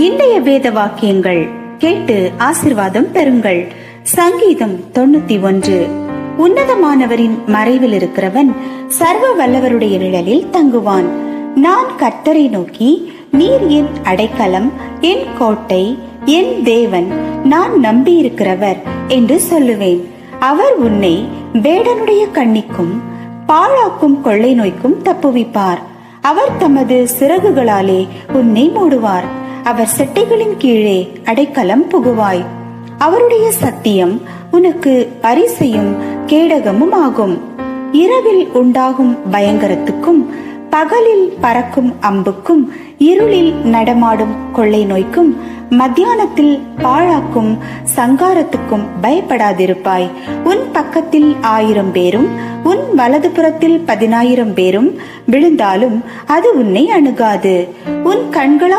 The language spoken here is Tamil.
இன்றைய வேத வாக்கியங்கள் கேட்டு ஆசீர்வாதம் பெறுங்கள். சங்கீதம் 91. உன்னதமானவரின் மறைவில் இருக்கிறவன் சர்வ வல்லவருடைய நிழலில் தங்குவான். நான் கர்த்தரை நோக்கி, நீர் என் அடைக்கலம், என் கோட்டை, என் தேவன், நான் நம்பியிருக்கிறவர் என்று சொல்லுவேன். அவர் உன்னை வேடனுடைய கண்ணிக்கும் பாழாக்கும் கொள்ளை நோய்க்கும் தப்புவிப்பார். அவர் தமது சிறகுகளாலே உன்னை மூடுவார். அவர் செட்டைகளின் கீழே அடைக்கலம் புகுவாய். அவருடைய சத்தியம் உனக்கு பரிசையும் கேடகமும் ஆகும். இரவில் உண்டாகும் பயங்கரத்துக்கும் பகலில் பறக்கும் அம்புக்கும் இருளில் நடமாடும் கொள்ளை நோய்க்கும் மத்தியானத்தில் பாழாக்கும் சங்காரத்துக்கும் பயப்படாதிருப்பாய். உன் பக்கத்தில் 1000 பேரும் உன் வலதுபுறத்தில் 10,000 பேரும் விழுந்தாலும் அது உன்னை அணுகாது. உன் கண்களால்